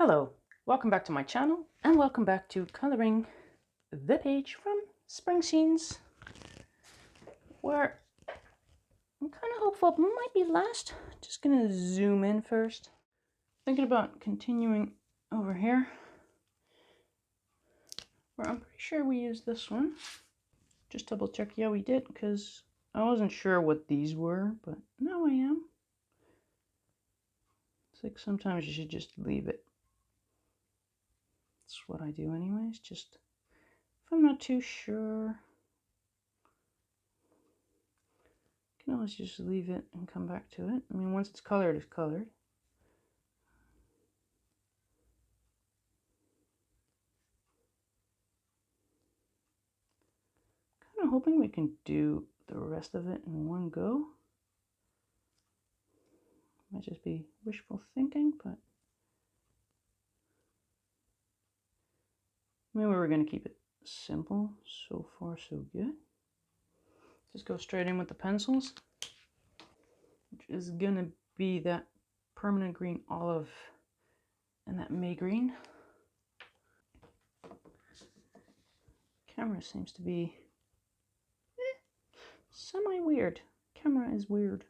Hello, welcome back to my channel and welcome back to coloring the page from Spring Scenes, where I'm kind of hopeful it might be last. Just gonna zoom in first. Thinking about continuing over here, where I'm pretty sure we used this one. Just double check, yeah we did, because I wasn't sure what these were, but now I am. It's like sometimes you should just leave it. That's what I do anyways, just if I'm not too sure. You can always just leave it and come back to it. I mean, once it's colored, it's colored. Kind of hoping we can do the rest of it in one go. Might just be wishful thinking, but maybe we're going to keep it simple. So far, so good. Just go straight in with the pencils, which is going to be that permanent green olive and that May green. Camera seems to be semi-weird. Camera is weird.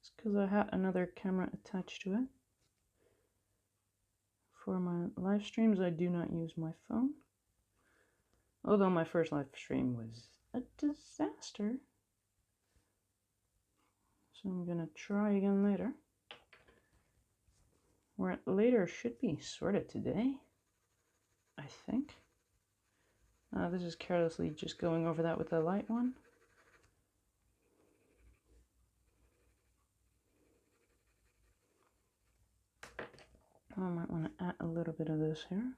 It's because I had another camera attached to it. For my live streams, I do not use my phone. Although my first live stream was a disaster. So I'm gonna try again later. Where later should be sort of today, I think. This is carelessly just going over that with the light one. I might want to add a little bit of this here.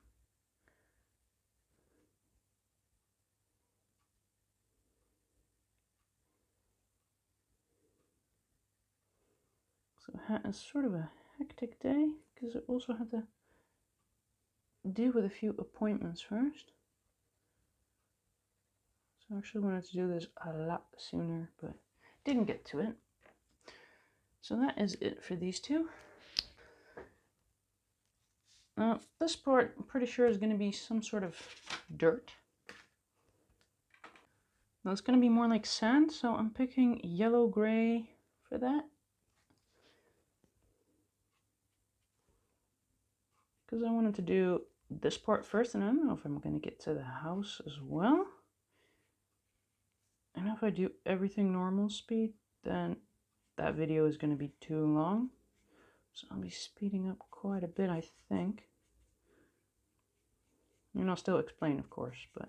So it's sort of a hectic day because I also have to deal with a few appointments first. So I actually wanted to do this a lot sooner, but didn't get to it. So that is it for these two. This part, I'm pretty sure is going to be some sort of dirt. Now it's going to be more like sand, so I'm picking yellow-gray for that. Because I wanted to do this part first, and I don't know if I'm going to get to the house as well. And if I do everything normal speed, then that video is going to be too long. So I'll be speeding up quite a bit, I think. And I'll still explain, of course, but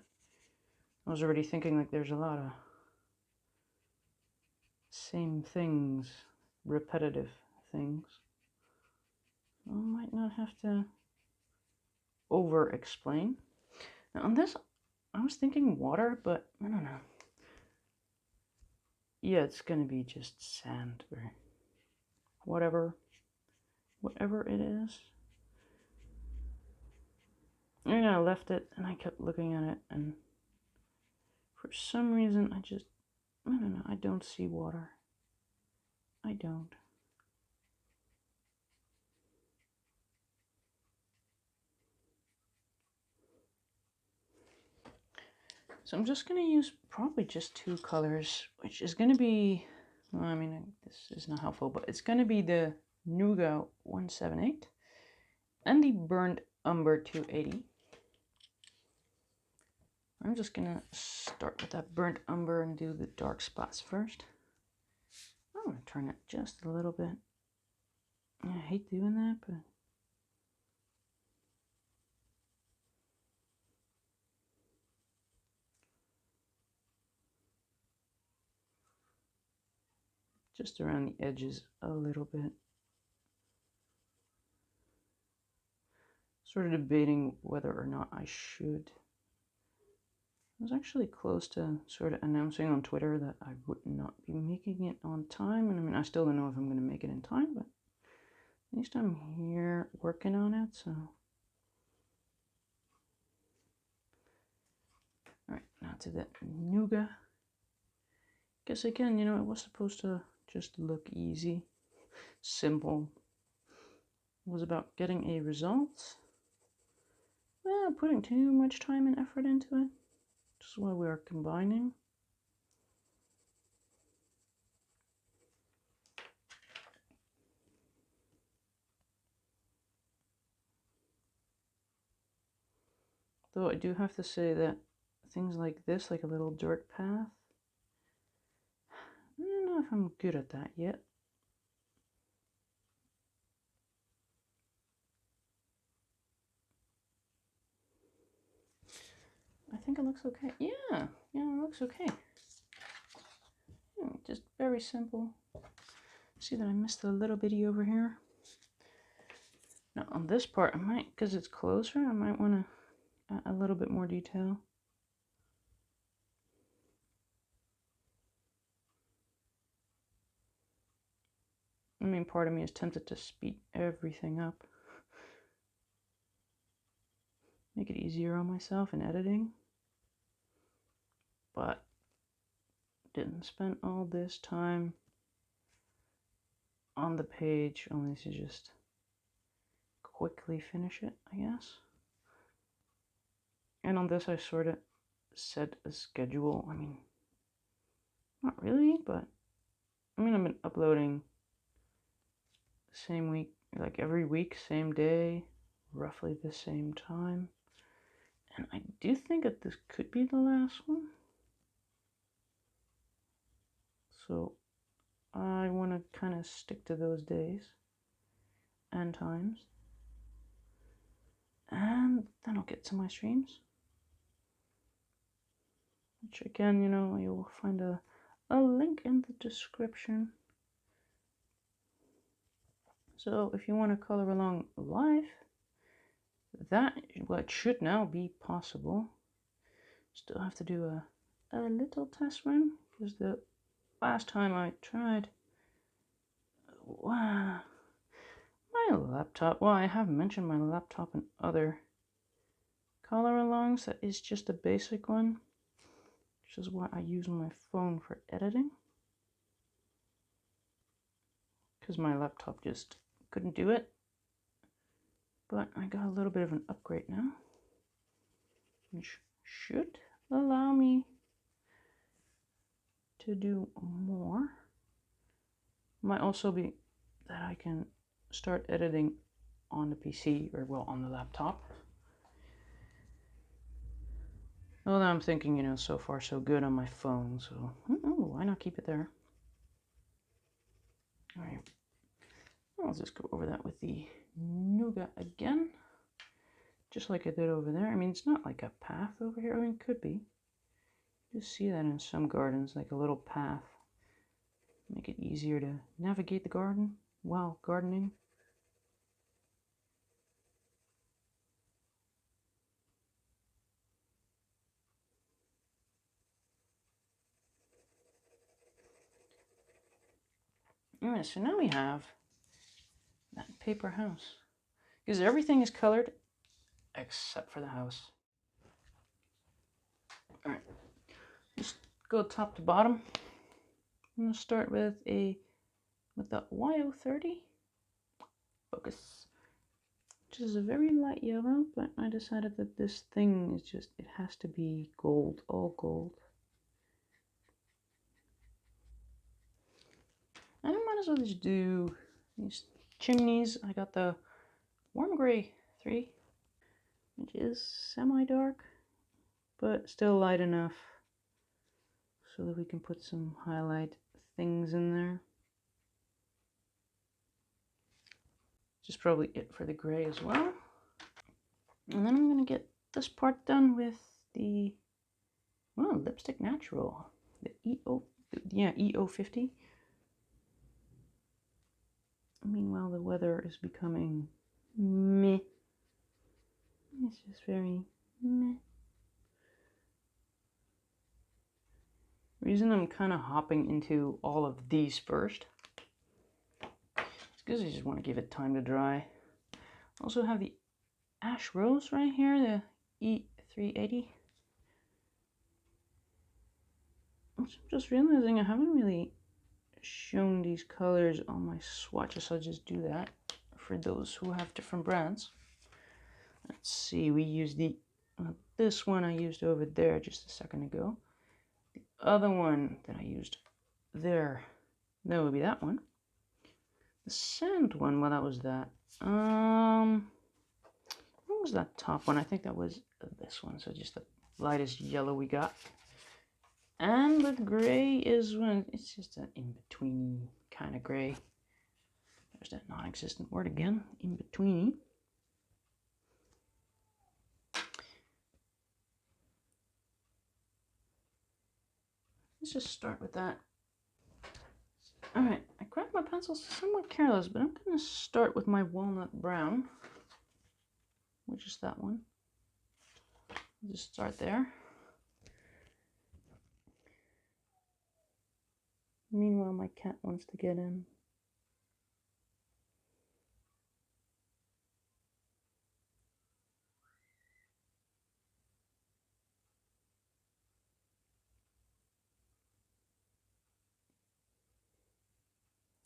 I was already thinking like there's a lot of same things, repetitive things. So I might not have to over-explain. Now on this, I was thinking water, but I don't know. Yeah, it's gonna be just sand or whatever it is. And I left it and I kept looking at it, and for some reason I don't know, I don't see water. I don't. So I'm just going to use probably just two colors, which is going to be, well, I mean, this is not helpful, but it's going to be the Nougat 178 and the Burnt Umber 280. I'm just going to start with that Burnt Umber and do the dark spots first. I'm going to turn it just a little bit. I hate doing that, but just around the edges a little bit. Sort of debating whether or not I should. I was actually close to sort of announcing on Twitter that I would not be making it on time. And I mean, I still don't know if I'm going to make it in time, but at least I'm here working on it, so. Alright, now to the Nougat. Guess again, you know, it was supposed to just look easy, simple. was about getting a result without putting too much time and effort into it. Just why we are combining. Though I do have to say that things like this, like a little dirt path, I don't know if I'm good at that yet. I think it looks okay. Yeah, it looks okay. Just very simple. See that I missed a little bitty over here. Now on this part, I might, because it's closer, I might want to add a little bit more detail. I mean, part of me is tempted to speed everything up. Make it easier on myself in editing. But didn't spend all this time on the page, only to just quickly finish it, I guess. And on this I sort of set a schedule. I mean, not really, but I mean, I've been uploading the same week, like every week, same day, roughly the same time. And I do think that this could be the last one. So I want to kind of stick to those days and times. And then I'll get to my streams. Which again, you know, you'll find a link in the description. So if you want to color along live, that what should now be possible. Still have to do a little test run, because the last time I tried, wow, my laptop, well, I have mentioned my laptop and other color alongs. That is just a basic one, which is why I use my phone for editing, because my laptop just couldn't do it. But I got a little bit of an upgrade now, which should allow me to do more. Might also be that I can start editing on the PC, or well, on the laptop. Although I'm thinking, you know, so far so good on my phone, so why not keep it there? All right, I'll just go over that with the Nougat again, just like I did over there. I mean, it's not like a path over here. I mean, it could be. You see that in some gardens, like a little path. Make it easier to navigate the garden while gardening. Alright, so now we have that paper house. Because everything is colored except for the house. Alright, just go top to bottom. I'm going to start with the YO30 focus, which is a very light yellow, but I decided that this thing is just, it has to be gold, all gold. And I might as well just do these chimneys. I got the Warm Gray 3, which is semi-dark, but still light enough so that we can put some highlight things in there. Which is probably it for the gray as well. And then I'm going to get this part done with the, well, Lipstick Natural, the EO50. Meanwhile, the weather is becoming meh. It's just very meh. The reason I'm kind of hopping into all of these first is because I just want to give it time to dry. Also have the Ash Rose right here, the E380. I'm just realizing I haven't really shown these colors on my swatches, so I'll just do that for those who have different brands. Let's see, we use the this one I used over there just a second ago. The other one that I used there, that would be that one. The sand one, well, that was that. What was that top one? I think that was this one. So just the lightest yellow we got. And the gray is when it's just an in-between kind of gray. There's that non-existent word again, in-betweeny. Let's just start with that. Alright, I grabbed my pencils somewhat careless, but I'm going to start with my walnut brown, which is that one. Just start there. Meanwhile, my cat wants to get in.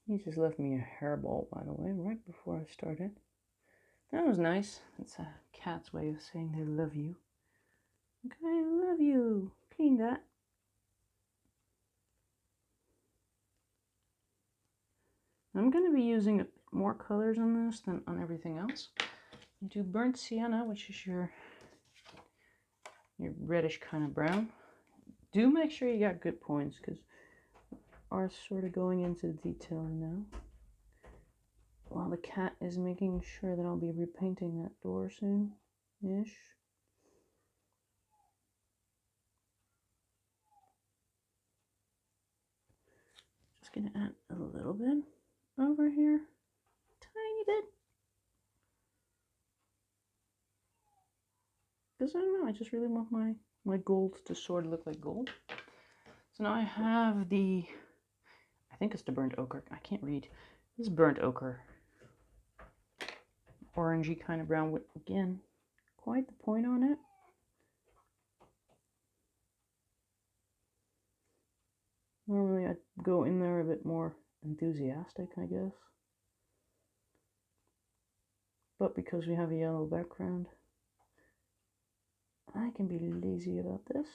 He just left me a hairball, by the way, right before I started. That was nice. It's a cat's way of saying they love you. Okay, I love you. Clean that. I'm going to be using more colors on this than on everything else. You do burnt sienna, which is your reddish kind of brown. Do make sure you got good points, because are sort of going into detail now. While the cat is making sure that I'll be repainting that door soon-ish. Just gonna add a little bit over here. Tiny bit. Because I don't know, I just really want my gold to sort of look like gold. So now I have the, I think it's the burnt ochre. I can't read. This is burnt ochre. Orangey kind of brown with, again, quite the point on it. Normally I'd go in there a bit more enthusiastic, I guess. But because we have a yellow background, I can be lazy about this.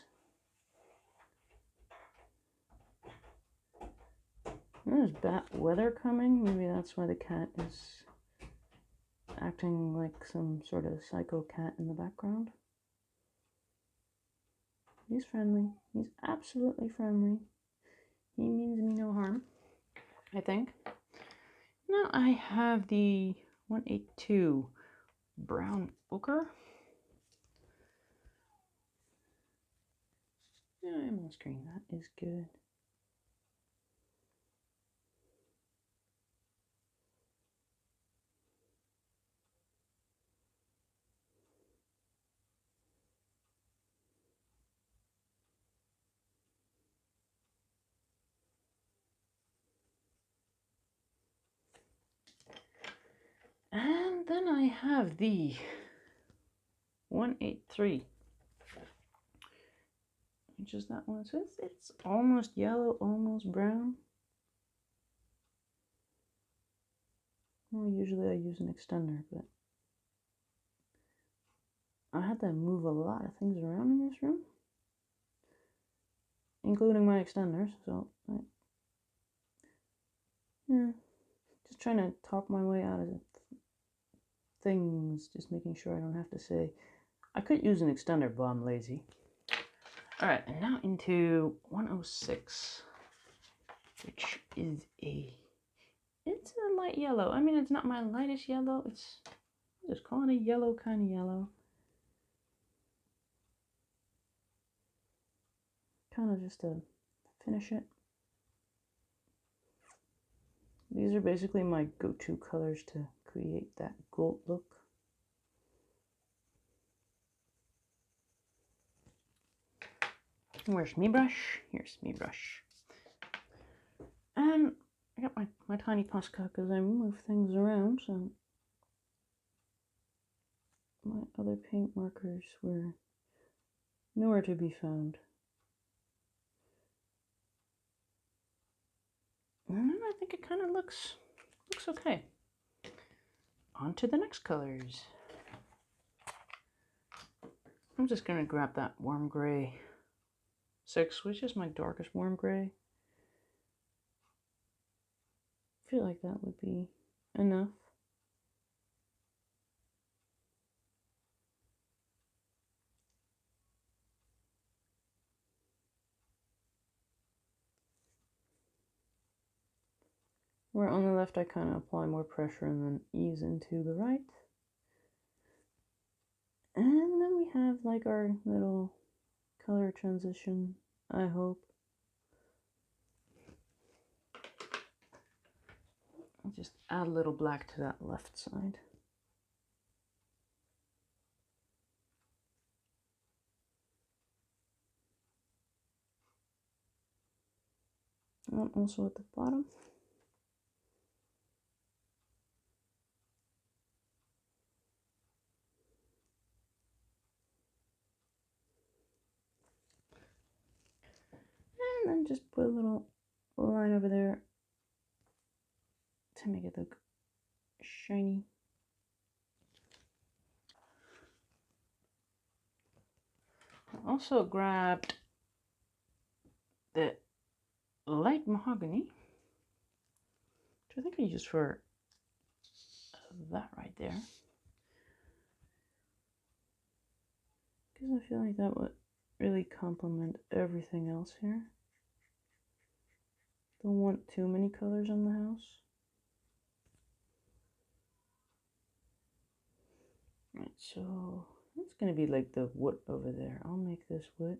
There's bad weather coming. Maybe that's why the cat is acting like some sort of psycho cat in the background. He's friendly. He's absolutely friendly. He means me no harm, I think. Now I have the 182 brown ochre. Yeah, I'm on screen. That is good. And then I have the 183, which is that one. So it's almost yellow, almost brown. Well, usually I use an extender, but I had to move a lot of things around in this room, including my extenders. So, yeah, just trying to talk my way out of things, just making sure I don't have to say, I could use an extender, but I'm lazy. Alright, and now into 106, which is it's a light yellow. I mean, it's not my lightest yellow, it's just calling it a yellow kind of yellow. Kind of just to finish it. These are basically my go-to colors to create that gold look. Where's me brush? Here's me brush. And I got my tiny Posca because I move things around, so my other paint markers were nowhere to be found. And I think it kind of looks okay. on to the next colors. I'm just going to grab that warm gray 6, which is my darkest warm gray. I feel like that would be enough. Where on the left I kind of apply more pressure and then ease into the right. And then we have like our little color transition, I hope. I'll just add a little black to that left side. And also at the bottom. And then just put a little line over there to make it look shiny. I also grabbed the light mahogany, which I think I used for that right there. Because I feel like that would really complement everything else here. Don't want too many colors on the house. Right, so that's going to be like the wood over there. I'll make this wood.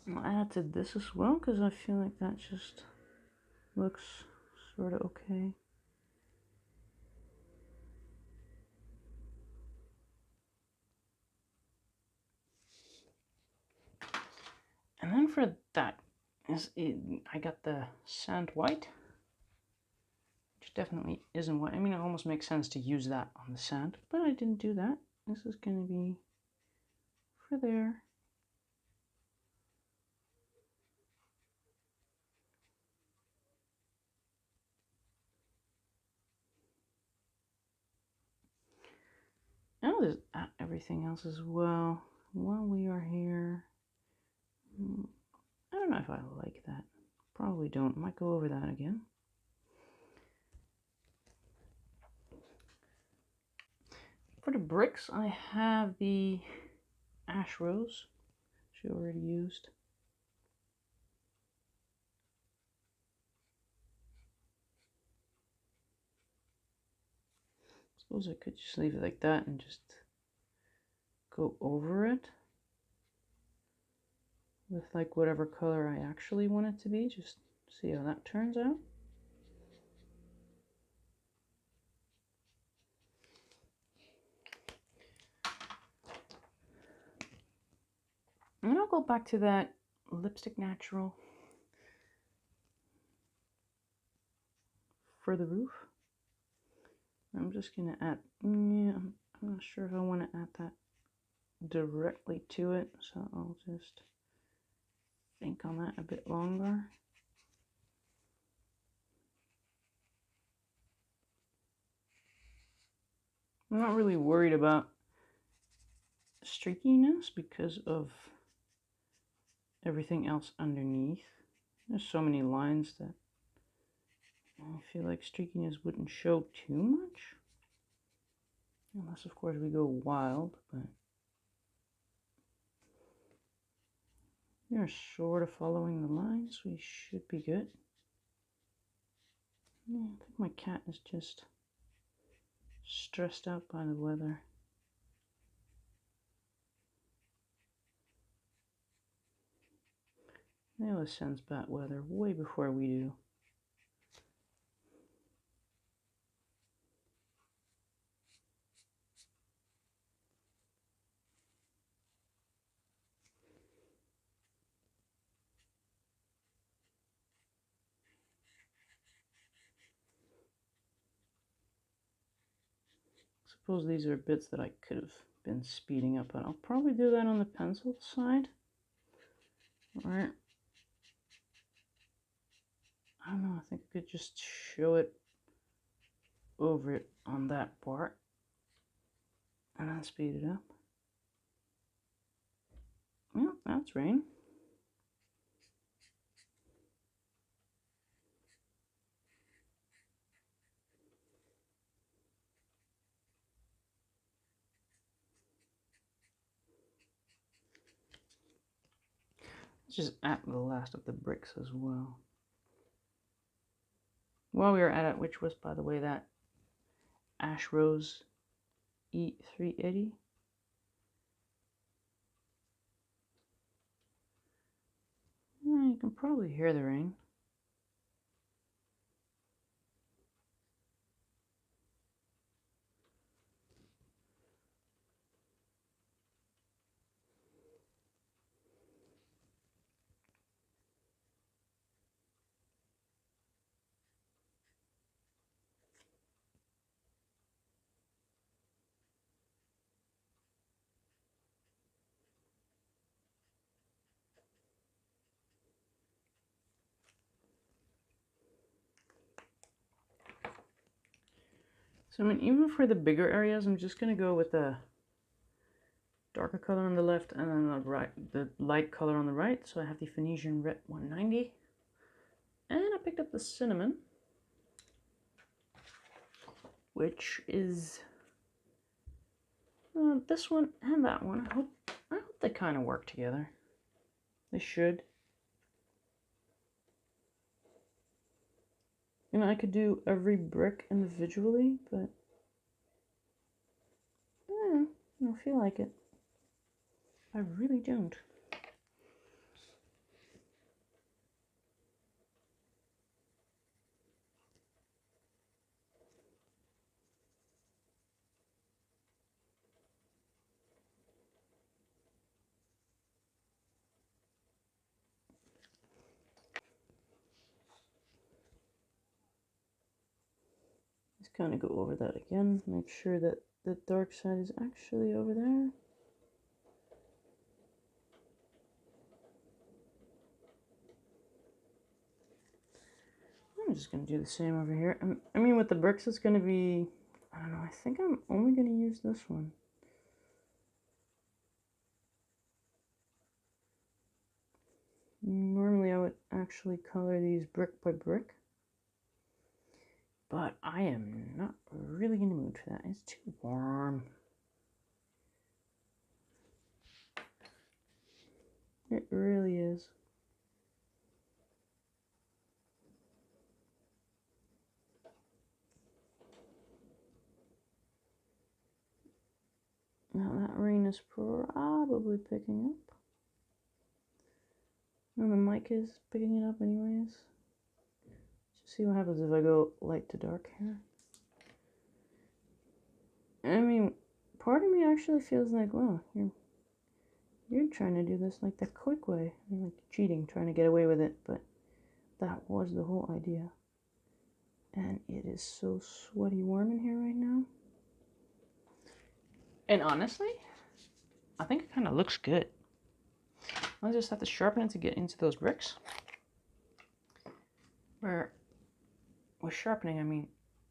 I'll add to this as well because I feel like that just looks sort of okay. And then for that, I got the sand white, which definitely isn't white. I mean, it almost makes sense to use that on the sand, but I didn't do that. This is going to be for there. And I'll just add everything else as well while we are here. I don't know if I like that. Probably don't. Might go over that again. For the bricks, I have the ash rose, which I already used. I suppose I could just leave it like that and just go over it with like whatever color I actually want it to be. Just see how that turns out. And I'll go back to that lipstick natural for the roof. I'm just gonna add, I'm not sure if I want to add that directly to it, so I'll just think on that a bit longer. I'm not really worried about streakiness because of everything else underneath. There's so many lines that I feel like streakiness wouldn't show too much. Unless, of course, we go wild, but we're sort of following the lines. We should be good. Yeah, I think my cat is just stressed out by the weather. They always sense bad weather way before we do. Suppose these are bits that I could have been speeding up, but I'll probably do that on the pencil side. All right. I don't know, I think I could just show it over it on that part and then speed it up. Well, that's rain. Let's just add the last of the bricks as well. While we were at it, which was, by the way, that Ash Rose E380. You can probably hear the rain. So I mean, even for the bigger areas, I'm just gonna go with the darker color on the left and then the light color on the right. So I have the Phoenician Red 190, and I picked up the cinnamon, which is this one and that one. I hope they kind of work together. They should. You know, I could do every brick individually, but I don't feel like it. I really don't. Just kind of go over that again, make sure that the dark side is actually over there. I'm just going to do the same over here. I mean, with the bricks, it's going to be, I don't know, I think I'm only going to use this one. Normally, I would actually color these brick by brick, but I am not really in the mood for that. It's too warm. It really is. Now that rain is probably picking up. And the mic is picking it up anyways. Just see what happens if I go light to dark here. I mean, part of me actually feels like, well, you're trying to do this like the quick way. You're like cheating, trying to get away with it, but that was the whole idea. And it is so sweaty warm in here right now. And honestly, I think it kind of looks good. I'll just have to sharpen it to get into those bricks. Where with sharpening, I mean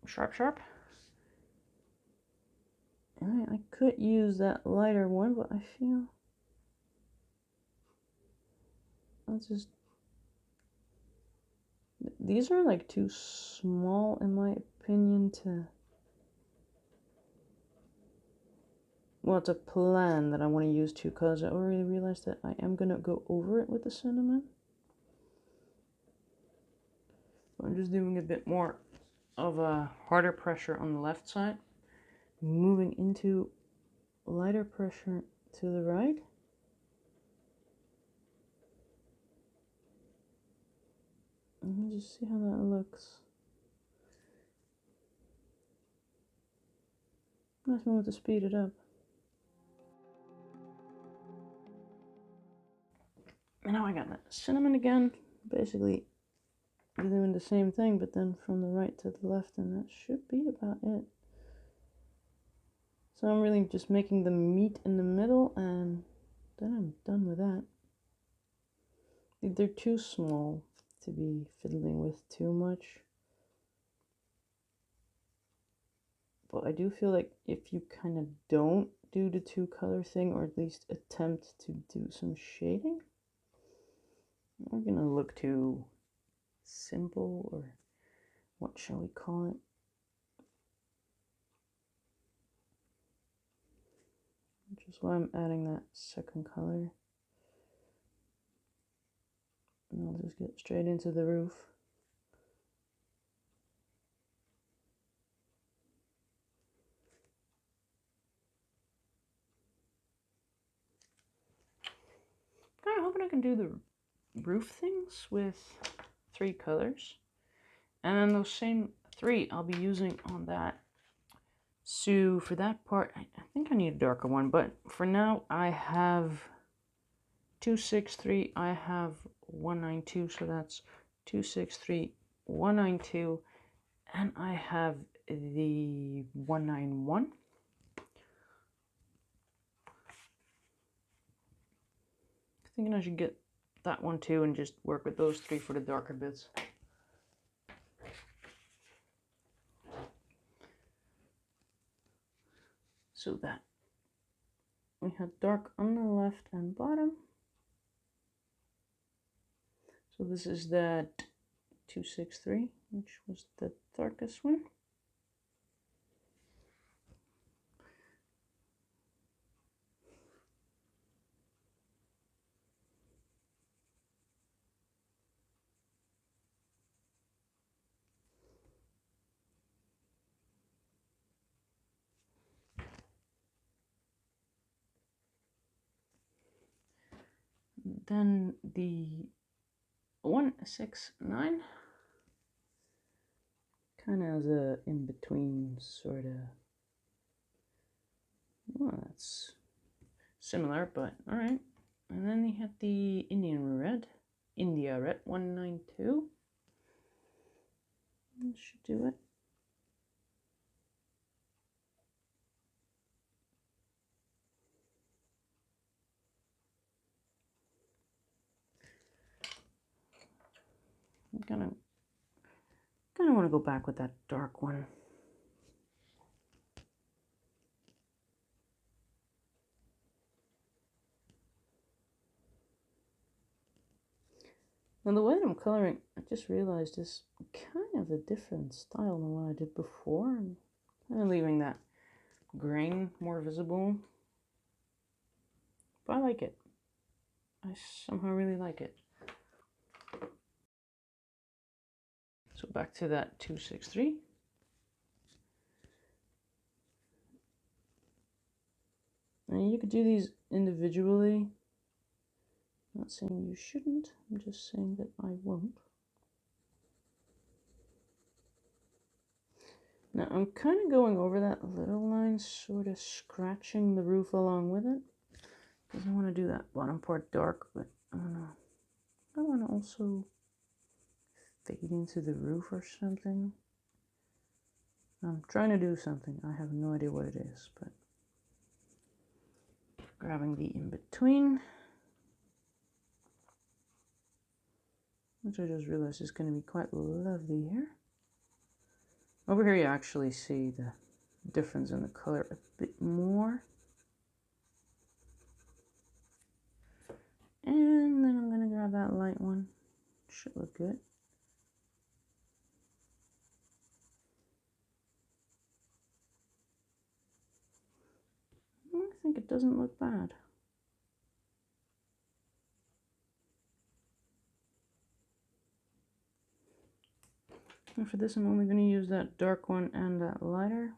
sharp. I could use that lighter one, but I feel I'll just... These are like too small in my opinion to... Well, it's a plan that I want to use two colors. I already realized that I am going to go over it with the cinnamon. So I'm just doing a bit more of a harder pressure on the left side. Moving into lighter pressure to the right. And just see how that looks. Nice move to speed it up. And now I got that cinnamon again. Basically doing the same thing, but then from the right to the left, and that should be about it. So I'm really just making the meat in the middle, and then I'm done with that. They're too small. to be fiddling with too much. But I do feel like if you kind of don't do the two color thing, or at least attempt to do some shading, we're gonna look too simple, or what shall we call it? Which is why I'm adding that second color. And I'll just get straight into the roof. Kind of hoping I can do the roof things with 3 colors. And then those same 3 I'll be using on that. So for that part, I think I need a darker one, but for now I have 263, I have 192, so that's 263, 192, and I have the 191. Thinking I should get that one too and just work with those 3 for the darker bits. So that we had dark on the left and bottom. So this is that 263, which was the darkest one. Then the 169 kind of has a in-between sort of, well, that's similar, but all right. And then you had the India red 192. That should do it. I'm gonna want to go back with that dark one. Now the way that I'm coloring, I just realized is kind of a different style than what I did before. I'm kind of leaving that grain more visible, but I like it. I somehow really like it. So back to that 263. And you could do these individually. I'm not saying you shouldn't, I'm just saying that I won't. Now I'm kind of going over that little line, sort of scratching the roof along with it. Because I want to do that bottom part dark, but I don't know. I want to also fade into the roof or something. I'm trying to do something. I have no idea what it is, but grabbing the in-between, which I just realized is going to be quite lovely here. Over here you actually see the difference in the color a bit more. And then I'm going to grab that light one. Should look good. I think it doesn't look bad. And for this I'm only going to use that dark one and that lighter,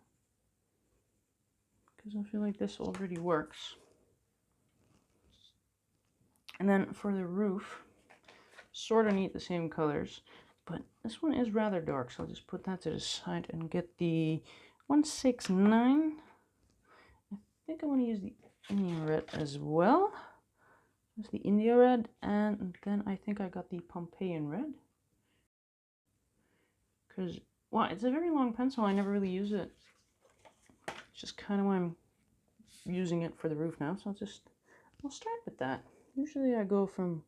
because I feel like this already works. And then for the roof, sort of need the same colors, but this one is rather dark, so I'll just put that to the side and get the 169. I think I want to use the India red as well. That's the India red, and then I think I got the Pompeian red. Because, wow, it's a very long pencil. I never really use it. It's just kind of why I'm using it for the roof now. So I'll start with that. Usually I go from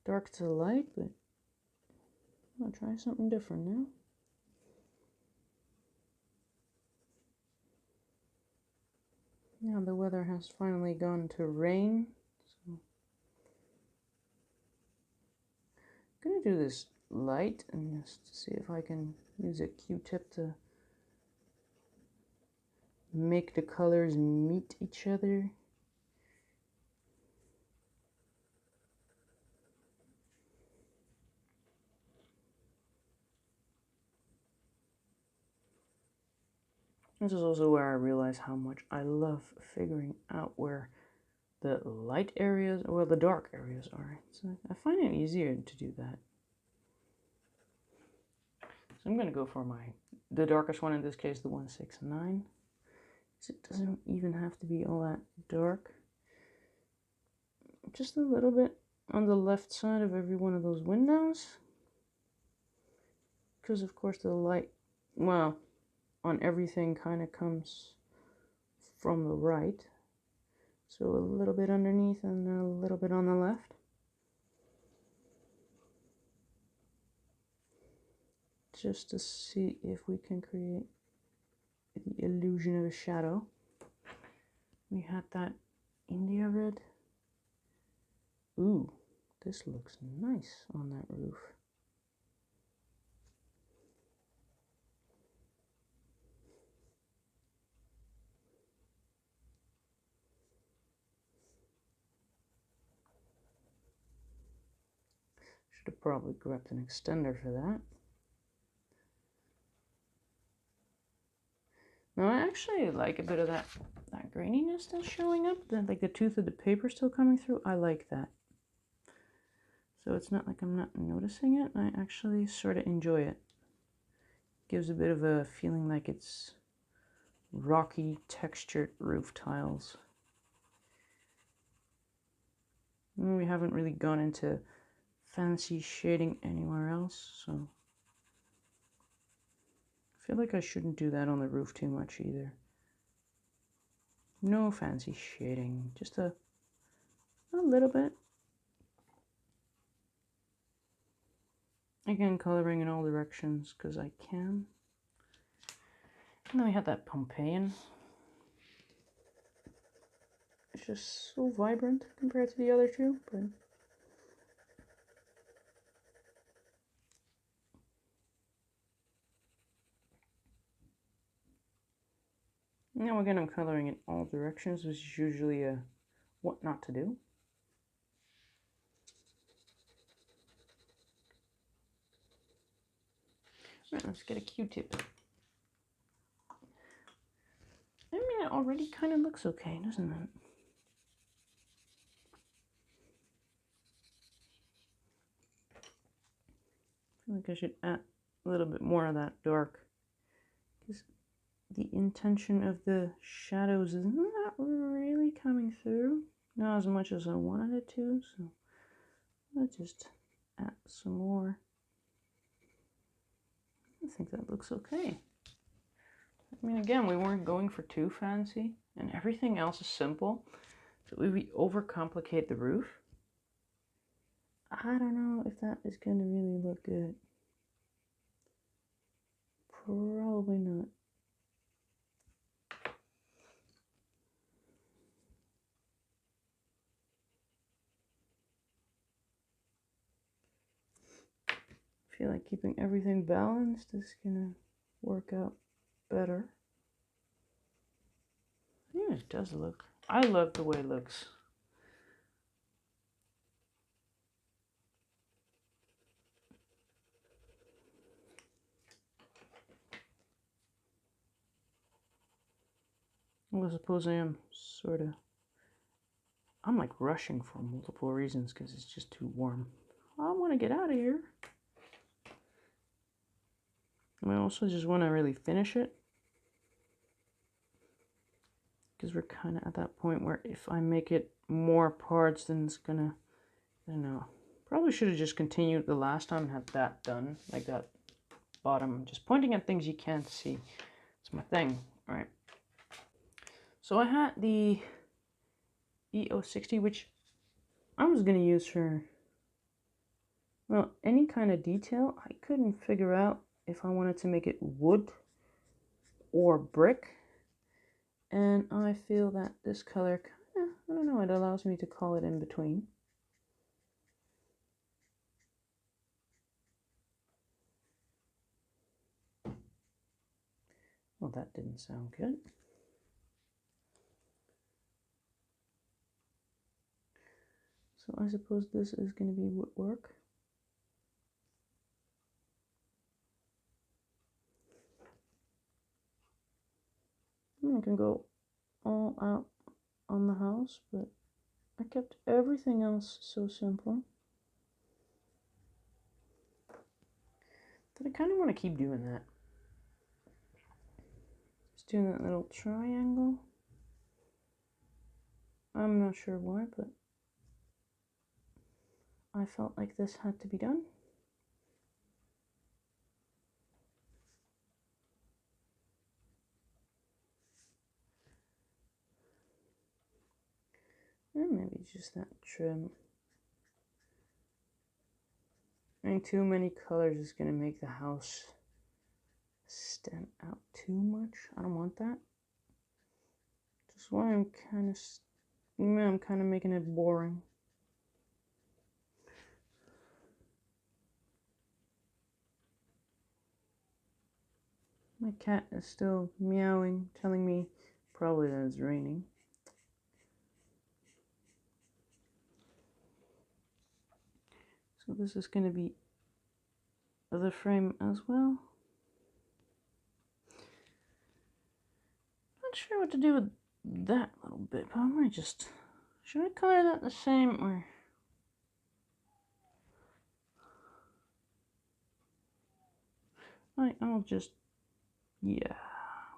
dark to light, but I'll try something different now. Now the weather has finally gone to rain, so I'm gonna do this light and just see if I can use a Q-tip to make the colors meet each other. This is also where I realize how much I love figuring out where the light areas or the dark areas are. So I find it easier to do that. So I'm going to go for the darkest one, in this case the 169. So it doesn't even have to be all that dark. Just a little bit on the left side of every one of those windows. Because of course the light, well, on everything kind of comes from the right. So a little bit underneath and a little bit on the left. Just to see if we can create the illusion of a shadow. We had that India red. Ooh, this looks nice on that roof. Should have probably grabbed an extender for that. Now I actually like a bit of that graininess still showing up, like the tooth of the paper still coming through. I like that. So it's not like I'm not noticing it. I actually sort of enjoy it. Gives a bit of a feeling like it's rocky textured roof tiles. We haven't really gone into fancy shading anywhere else, so I feel like I shouldn't do that on the roof too much either. No fancy shading, just a little bit. Again, coloring in all directions because I can. And then we have that Pompeian. It's just so vibrant compared to the other two, but now again I'm coloring in all directions, which is usually a what not to do. Right, let's get a Q-tip. I mean, it already kind of looks okay, doesn't it? I feel like I should add a little bit more of that dark, because the intention of the shadows is not really coming through, not as much as I wanted it to, so let's just add some more. I think that looks okay. I mean, again, we weren't going for too fancy, and everything else is simple, so if we overcomplicate the roof, I don't know if that is going to really look good. Probably not. I feel like keeping everything balanced is gonna work out better. Yeah, it does look. I love the way it looks. Well, I suppose I am sort of. I'm like rushing for multiple reasons because it's just too warm. I want to get out of here. And I also just want to really finish it. Because we're kind of at that point where if I make it more parts, then it's gonna, I don't know. Probably should have just continued the last time and had that done. Like that bottom, just pointing at things you can't see. It's my thing, right? So I had the EO60, which I was gonna use for Well, any kind of detail, I couldn't figure out if I wanted to make it wood or brick. And I feel that this color kind of, I don't know, it allows me to call it in between. Well, that didn't sound good. So I suppose this is going to be woodwork. I can go all out on the house, but I kept everything else so simple that I kind of want to keep doing that. Just doing that little triangle. I'm not sure why, but I felt like this had to be done. And maybe just that trim. I mean, too many colors is going to make the house stand out too much. I don't want that. That's why I'm kind of making it boring. My cat is still meowing, telling me probably that it's raining. So this is going to be the frame as well. Not sure what to do with that little bit, but I might just... Should I color that the same, or... I'll just... Yeah,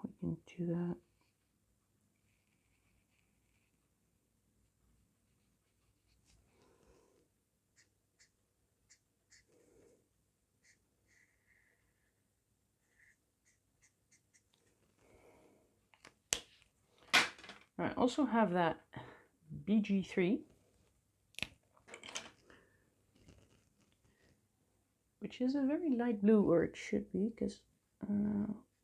we can do that. I also have that BG3, which is a very light blue, or it should be, because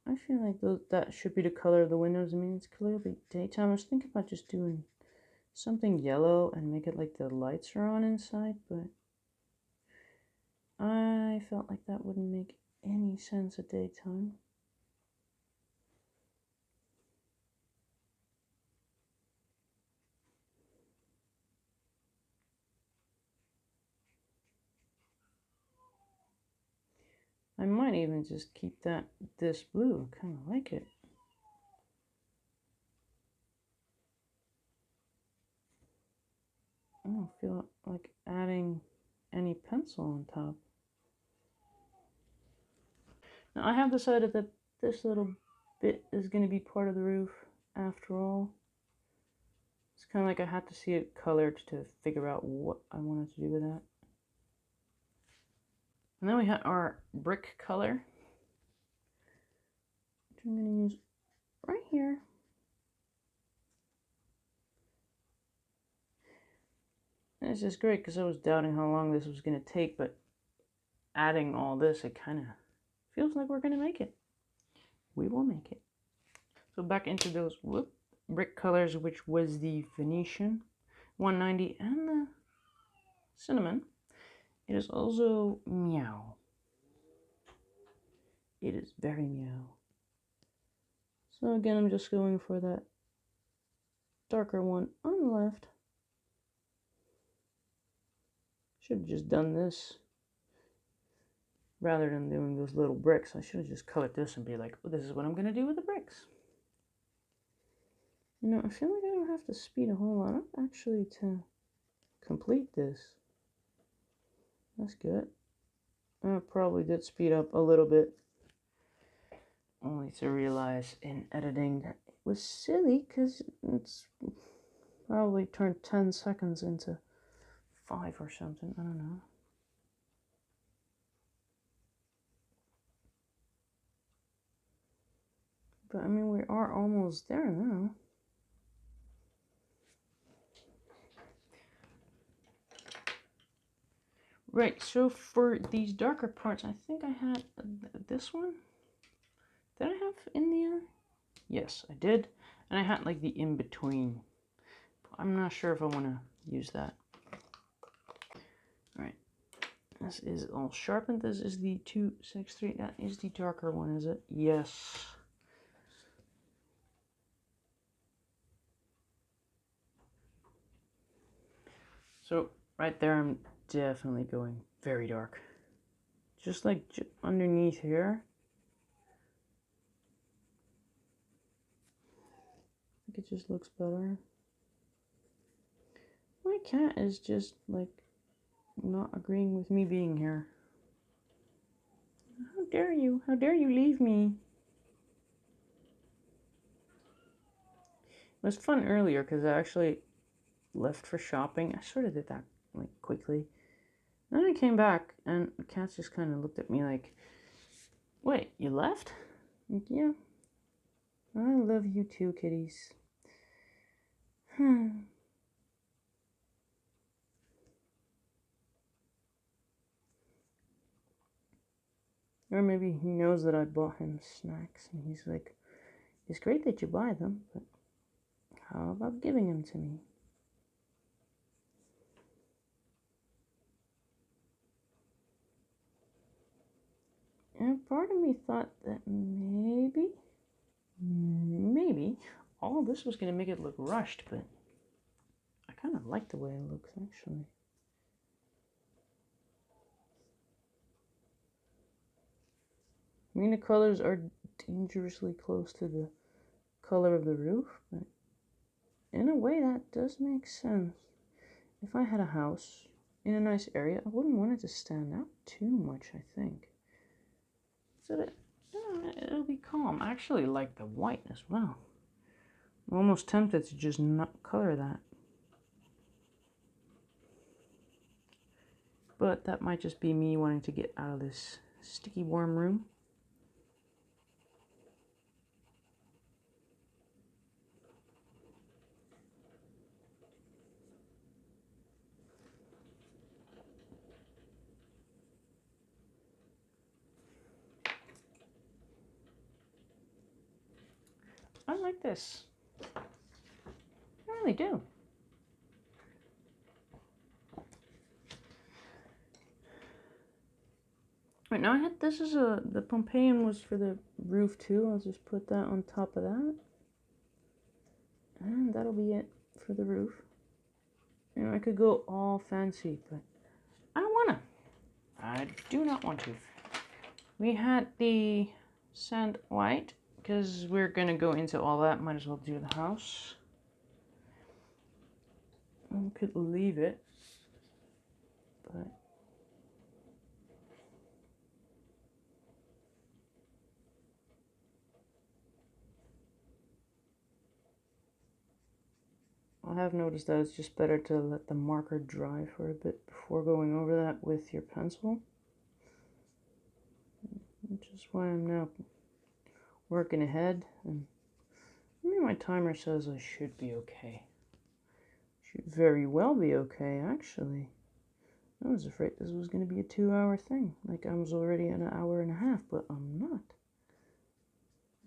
I feel like that should be the color of the windows. I mean, it's clearly daytime. I was thinking about just doing something yellow and make it like the lights are on inside, but I felt like that wouldn't make any sense at daytime. I might even just keep this blue. I kind of like it. I don't feel like adding any pencil on top. Now I have decided that this little bit is going to be part of the roof after all. It's kind of like I had to see it colored to figure out what I wanted to do with that. And then we had our brick color, which I'm going to use right here. And it's just great because I was doubting how long this was going to take, but adding all this, it kind of feels like we're going to make it. We will make it. So back into those brick colors, which was the Venetian 190 and the cinnamon. It is also meow. It is very meow. So again, I'm just going for that darker one on the left. Should have just done this rather than doing those little bricks. I should have just colored this and be like, well, this is what I'm going to do with the bricks. You know, I feel like I don't have to speed a whole lot up actually to complete this. That's good. I probably did speed up a little bit, only to realize in editing that it was silly because it's probably turned 10 seconds into 5 or something. I don't know. But I mean, we are almost there now. Right, so for these darker parts, I think I had this one. Did I have in the Yes, I did. And I had like the in-between. I'm not sure if I want to use that. Alright, this is all sharpened. This is the 263. That is the darker one, is it? Yes. So right there, I'm definitely going very dark. Just like underneath here. I think it just looks better. My cat is just like not agreeing with me being here. How dare you? How dare you leave me? It was fun earlier because I actually left for shopping. I sort of did that like quickly. Then I came back and the cats just kind of looked at me like, wait, you left? Like, yeah. I love you too, kitties. Or maybe he knows that I bought him snacks and he's like, it's great that you buy them, but how about giving them to me? And part of me thought that maybe all of this was going to make it look rushed, but I kind of like the way it looks actually. I mean, the colors are dangerously close to the color of the roof, but in a way that does make sense. If I had a house in a nice area, I wouldn't want it to stand out too much, I think. So that it'll be calm. I actually like the white as well. I'm almost tempted to just not color that. But that might just be me wanting to get out of this sticky warm room. I like this. I really do. Right now, this is the Pompeian was for the roof too. I'll just put that on top of that, and that'll be it for the roof. You know, I could go all fancy, but I don't wanna. I do not want to. We had the sand white because we're gonna go into all that. Might as well do the house. We could leave it, but I have noticed that it's just better to let the marker dry for a bit before going over that with your pencil. Which is why I'm now working ahead, and maybe my timer says I should be okay. Should very well be okay, actually. I was afraid this was going to be a 2-hour thing. Like I was already at an hour and a half, but I'm not.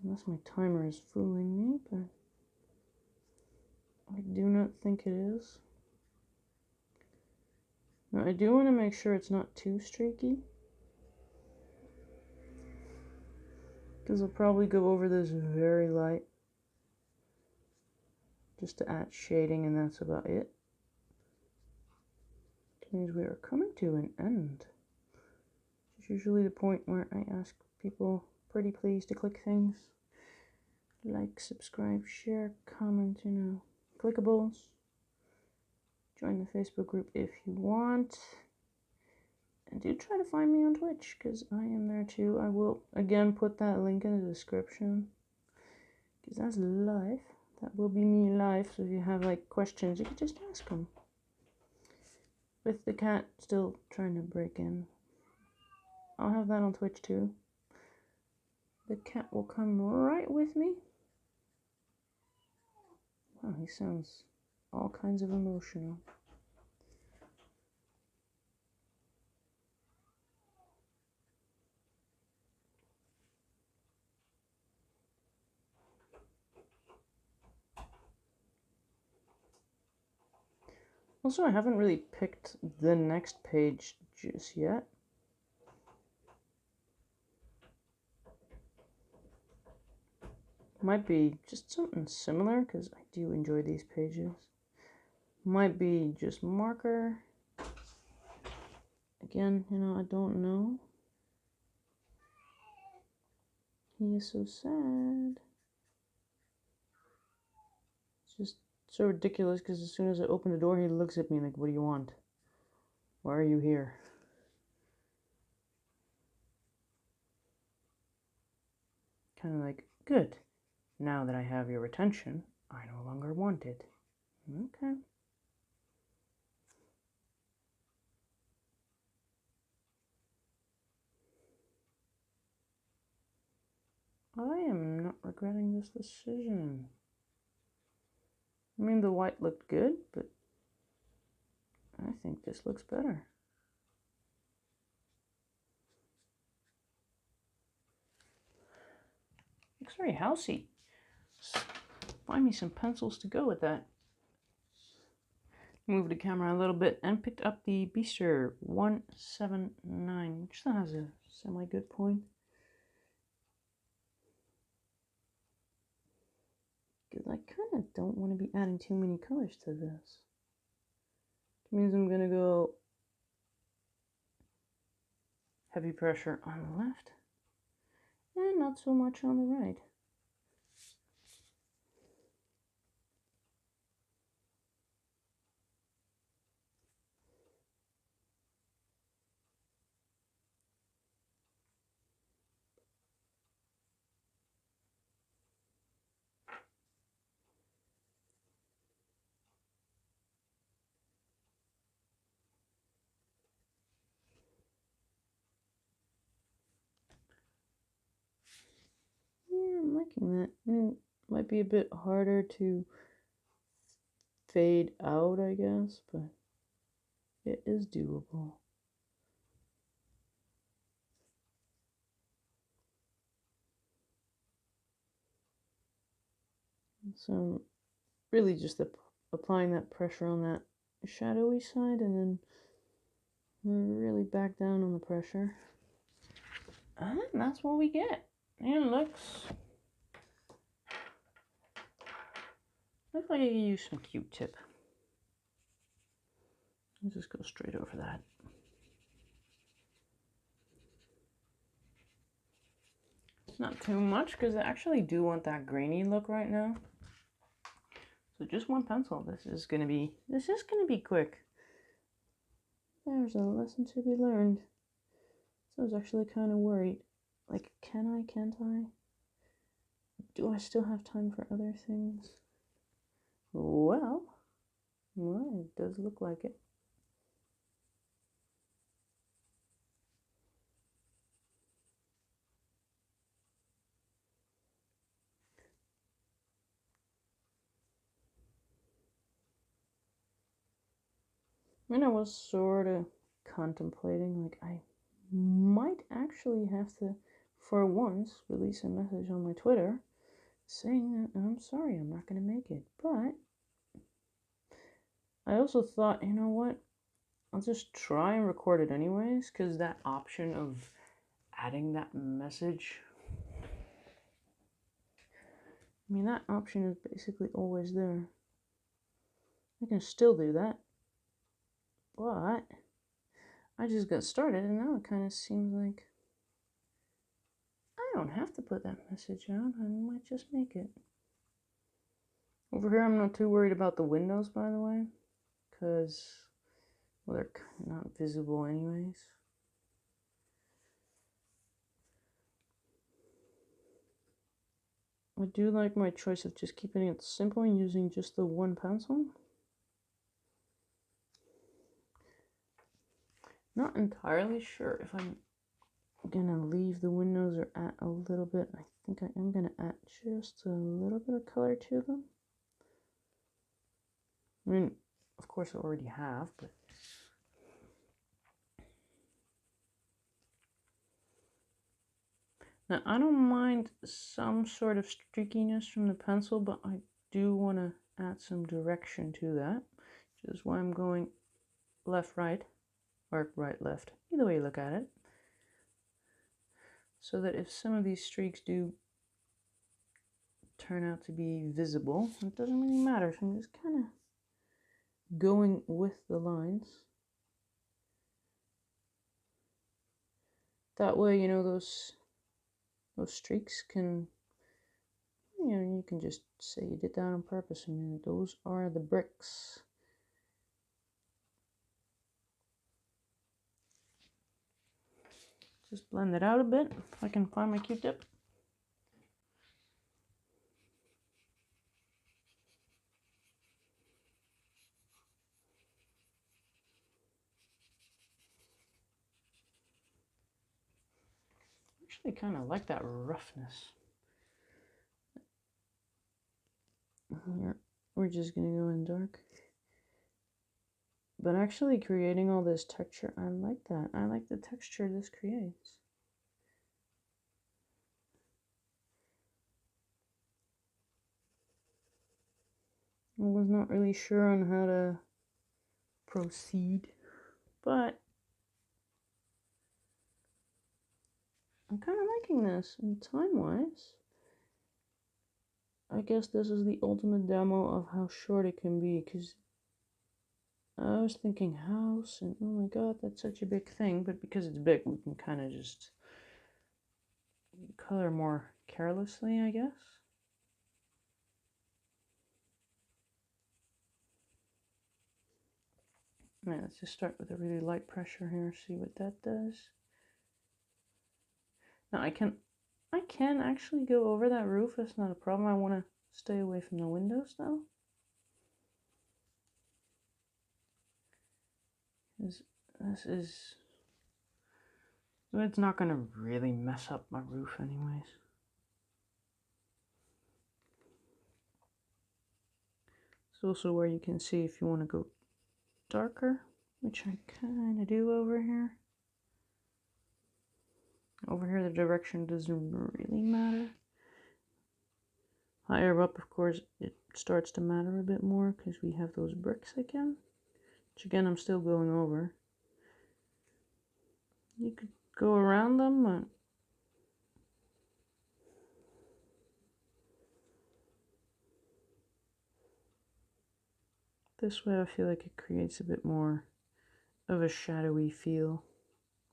Unless my timer is fooling me, but I do not think it is. Now, I do want to make sure it's not too streaky, because I'll probably go over this very light just to add shading, and that's about it. Which means we are coming to an end. It's usually the point where I ask people pretty please to click things. Like, subscribe, share, comment, you know, clickables. Join the Facebook group if you want. And do try to find me on Twitch, because I am there too. I will, again, put that link in the description. Because that's live. That will be me live, so if you have, like, questions, you can just ask them. With the cat still trying to break in. I'll have that on Twitch too. The cat will come right with me. Wow, he sounds all kinds of emotional. Also, I haven't really picked the next page just yet. Might be just something similar, because I do enjoy these pages. Might be just marker. Again, you know, I don't know. He is so sad. It's just so ridiculous, because as soon as I open the door, he looks at me like, what do you want? Why are you here? Kind of like, good. Now that I have your attention, I no longer want it. Okay. I am not regretting this decision. I mean, the white looked good, but I think this looks better. Looks very housey. Find me some pencils to go with that. Move the camera a little bit and picked up the Beaster 179, which still has a semi-good point. Because I kind of don't want to be adding too many colors to this. Which means I'm going to go heavy pressure on the left and not so much on the right. Yeah, I'm liking that. It might be a bit harder to fade out, I guess, but it is doable. So really just applying that pressure on that shadowy side, and then really back down on the pressure. And that's what we get. And it looks like I could use some Q-tip. Let's just go straight over that. Not too much, because I actually do want that grainy look right now. So just one pencil. This is gonna be quick. There's a lesson to be learned. So I was actually kind of worried. Like, can I, can't I? Do I still have time for other things? Well, it does look like it. And I was sort of contemplating, like, I might actually have to, for once, release a message on my Twitter saying that I'm sorry, I'm not going to make it. But I also thought, you know what? I'll just try and record it anyways, because that option of adding that message, I mean, that option is basically always there. I can still do that. But I just got started, and now it kind of seems like I don't have to put that message out. I might just make it. Over here, I'm not too worried about the windows, by the way, because, well, they're not visible anyways. I do like my choice of just keeping it simple and using just the one pencil. Not entirely sure if I'm gonna leave the windows or add a little bit. I think I am gonna add just a little bit of color to them. I mean, of course I already have, but now I don't mind some sort of streakiness from the pencil, but I do want to add some direction to that. which is why I'm going left, right, or right, left, either way you look at it, so that if some of these streaks do turn out to be visible, it doesn't really matter. So I'm just kind of going with the lines. That way, you know, those streaks can, you know, you can just say you did that on purpose, and those are the bricks. Just blend it out a bit, if I can find my Q-tip. I actually kind of like that roughness. Here, we're just gonna go in dark. But actually creating all this texture, I like that. I like the texture this creates. I was not really sure on how to proceed, but I'm kind of liking this. And time-wise, I guess this is the ultimate demo of how short it can be, because I was thinking house, and oh my god, that's such a big thing, but because it's big, we can kind of just color more carelessly, I guess. Alright, let's just start with a really light pressure here, see what that does. Now I can actually go over that roof, that's not a problem. I want to stay away from the windows though. This is, it's not going to really mess up my roof anyways. It's also where you can see if you want to go darker, which I kind of do over here. Over here the direction doesn't really matter. Higher up, of course, it starts to matter a bit more because we have those bricks again, which again I'm still going over. You could go around them, but this way I feel like it creates a bit more of a shadowy feel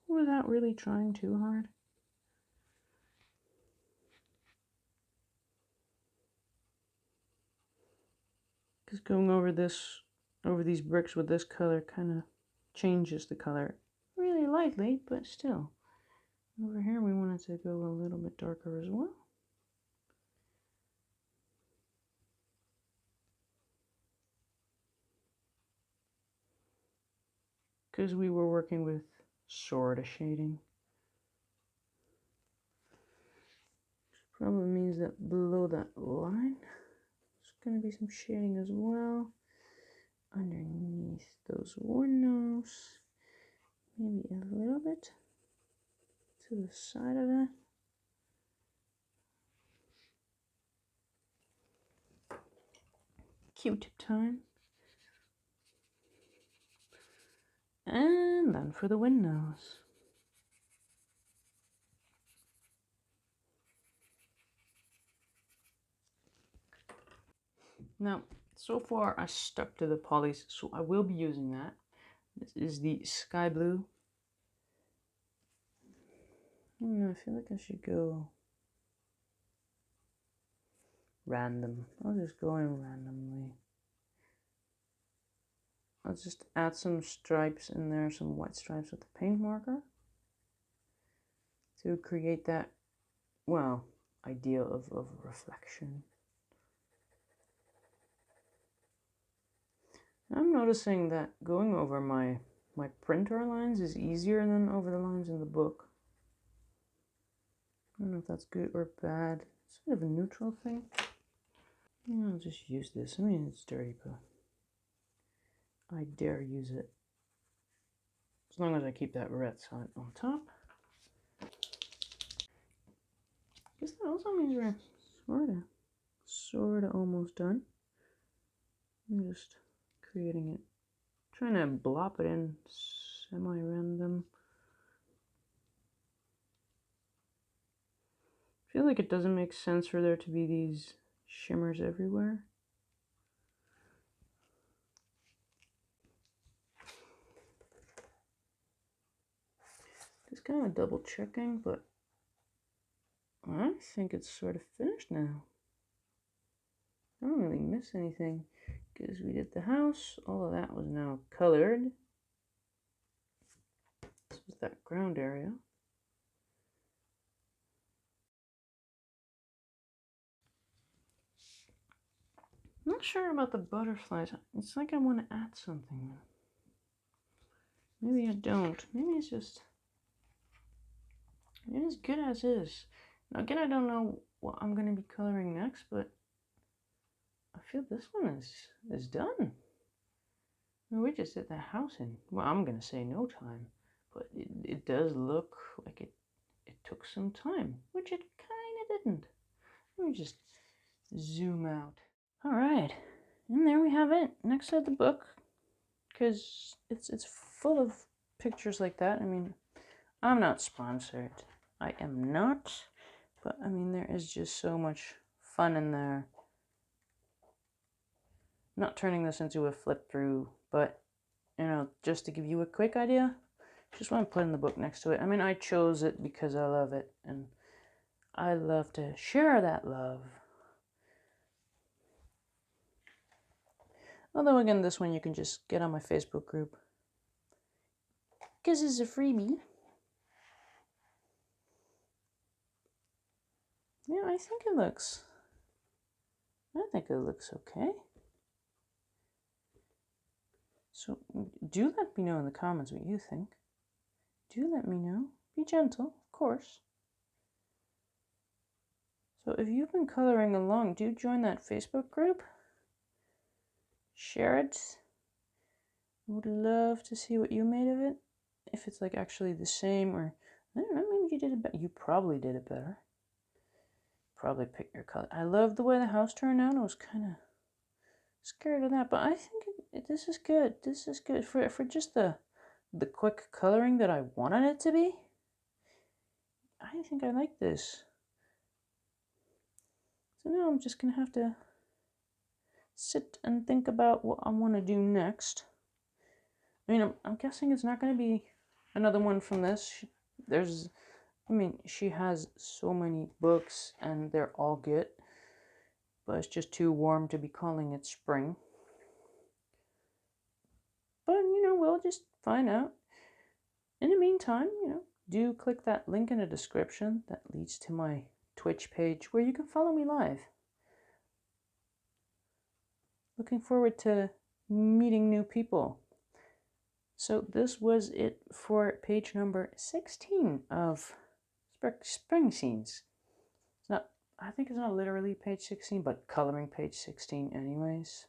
without really trying too hard. Because going over these bricks with this color kind of changes the color really lightly, but still. Over here we wanted to go a little bit darker as well. Because we were working with sort of shading. Probably means that below that line, there's going to be some shading as well. Underneath those windows, maybe a little bit to the side of it. Q-tip time. And then for the windows. Now, so far I stuck to the polys, so I will be using that. This is the sky blue. I don't know, I feel like I should go random. I'll just go in randomly. I'll just add some stripes in there, some white stripes with the paint marker to create that, well, idea of reflection. I'm noticing that going over my printer lines is easier than over the lines in the book. I don't know if that's good or bad. It's sort of a neutral thing. Yeah, I'll just use this. I mean, it's dirty, but I dare use it. As long as I keep that red side on top. I guess that also means we're sorta almost done. I'm just creating it Trying to blop it in semi-random. I feel like it doesn't make sense for there to be these shimmers everywhere. Just kind of double checking, but I think it's sort of finished now. I don't really miss anything because we did the house. All of that was now colored. This was that ground area. I'm not sure about the butterflies. It's like I want to add something. Maybe I don't. Maybe it's just good as is. Now again, I don't know what I'm going to be coloring next, but I feel this one is done. I mean, we just did the house in, well, I'm going to say no time, but it does look like it took some time, which it kind of didn't. Let me just zoom out. All right, and there we have it next to the book, because it's full of pictures like that. I mean, I'm not sponsored. I am not, but I mean, there is just so much fun in there. I'm not turning this into a flip through, but you know, just to give you a quick idea, just want to put in the book next to it. I mean, I chose it because I love it, and I love to share that love. Although again, this one you can just get on my Facebook group, because it's a freebie. Yeah, I think it looks okay. So do let me know in the comments what you think. Do let me know. Be gentle, of course. So if you've been coloring along, do join that Facebook group. Share it. I would love to see what you made of it. If it's like actually the same, or I don't know, maybe you did it better. You probably did it better. Probably picked your color. I love the way the house turned out. I was kind of scared of that, but I think this is good. This is good for just the quick coloring that I wanted it to be. I think I like this. So now I'm just gonna have to sit and think about what I want to do next. I mean, I'm guessing it's not going to be another one from this. She has so many books and they're all good, but it's just too warm to be calling it spring. But, you know, we'll just find out. In the meantime, you know, do click that link in the description that leads to my Twitch page where you can follow me live. Looking forward to meeting new people. So this was it for page number 16 of Spring Scenes. It's not, I think it's not literally page 16, but coloring page 16 anyways.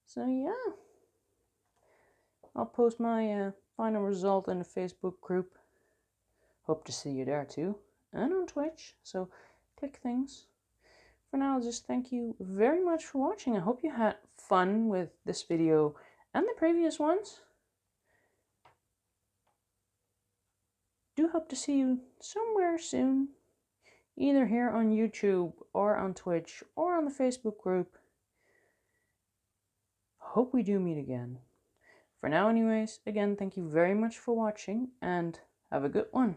So yeah, I'll post my final result in the Facebook group. Hope to see you there too, and on Twitch, so click things. For now, I'll just thank you very much for watching. I hope you had fun with this video and the previous ones. Do hope to see you somewhere soon, either here on YouTube or on Twitch or on the Facebook group. Hope we do meet again. For now anyways, again, thank you very much for watching and have a good one.